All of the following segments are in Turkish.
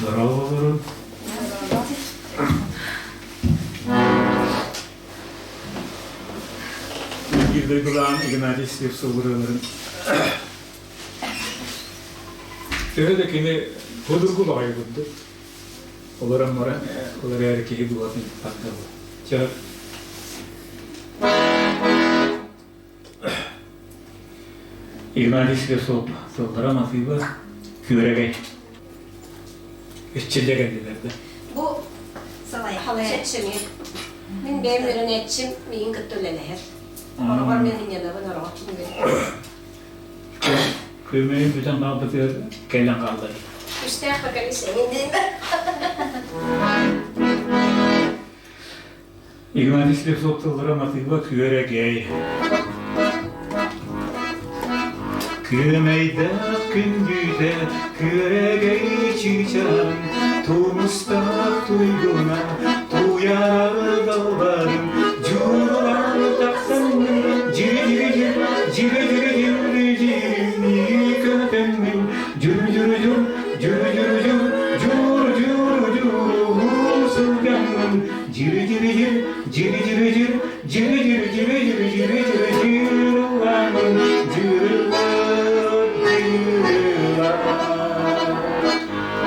Дорооболоһоро. Girdiğinden Игнатий Слепцов buraların. Öyle ki Turugur Убайбыт. Olaram var, olar erkeği duvarın hatta bu. Çar. Игнатий Слепцов soğuklara masiba Күөрэгэй. Üççüde geldilerdi. Bu salay halaya min benim öğrenetçim min gıttöleleher. Onu var benim yanında ben oraya gittim. Köymeyin bütün bağlıkları gelen kaldı. İşte bakalım senin değil mi? Игнатий Слепцов soğuklara masiba Күөрэгэй. Күмейді күндүйді Күөрэгэй чичарым Тумуста туйгуна туяры далбарым Журулан тақсамын жири көтеммин Сылгамын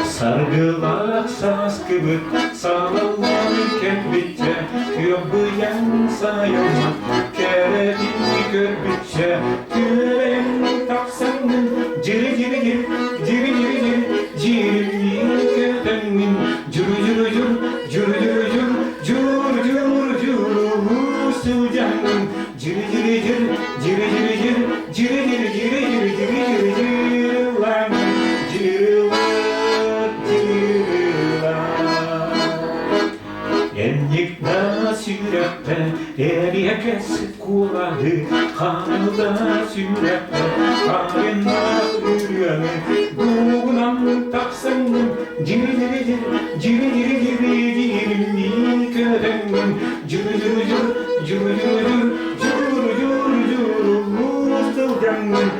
Sargılak saz kıvıt, sağlanan kekbitçe Köbüyen sayamak, keredin körbitçe Küreğim taksanın, ciri kötemin Sılcanın, Enlikna sürekte, eriyekes kulağı Kanıda sürekte, karınlar üryanı Doğunan taksanın, ciri kötemin Sılcanın,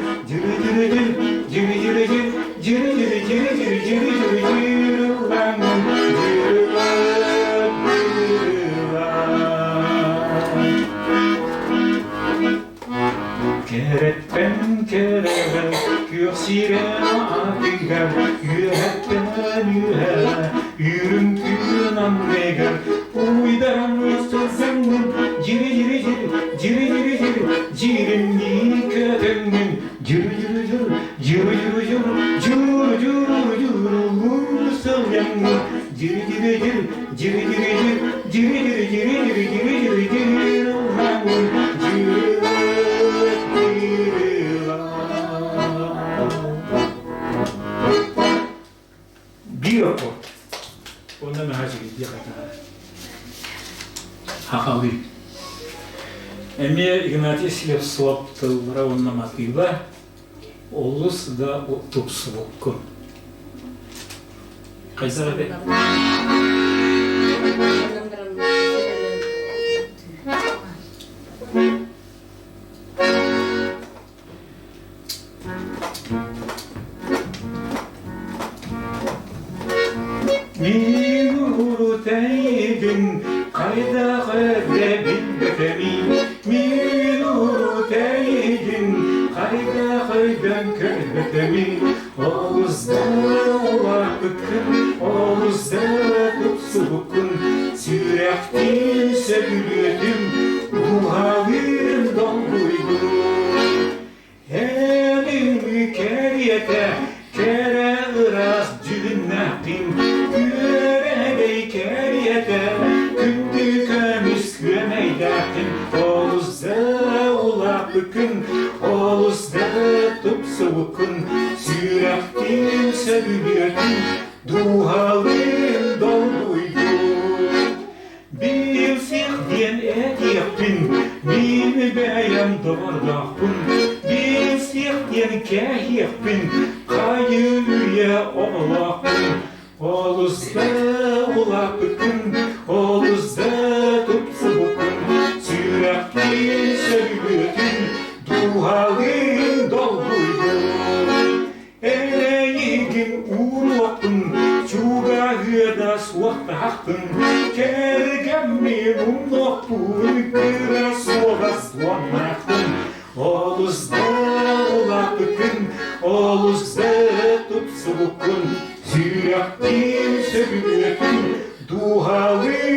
Keretten kerere, kürsire afigar, yüretten yühere, yürümkün annegar, uydan sızımın, cirimli kötemin, sılyanın, bir rapor. Ondan hacı gidiyor kadar. Hakalı. Emye Игнатий Слепцов tıllara onlamakıyla Олус da tupsubukkun. Kaysa abi? Minurteydin kayda bilbefemi Minurteydin kayda körbetemi Oluzda Ubайбыtkın Oluzda tupsubukun Sürektin sögülüdüm Duhavir dolduydum Elimi keriyete kere ıraz cünnahtim Küörэгэй keriyete kündü kömüs kömeydatim Oluzda Ubайбыtkın Oluzda tupsubukun Sürektin sögülüdüm Duhavir dolduydum Bilsek diyen etiyekpin Mini beyan doğardakpın Bilsek diyen kehiyekpin Kayıya oğlakpın Oluzda Ubайбыtkın Oluzda tupsubukun Sürektin sögülüdüm Duhavir dolduydum Ақтың кергенмен ұмнықпын кіра соғасуанақтың Олусда улапыкын, олусда тупсубуккун Сүйряқтен сөгінетін дұғалы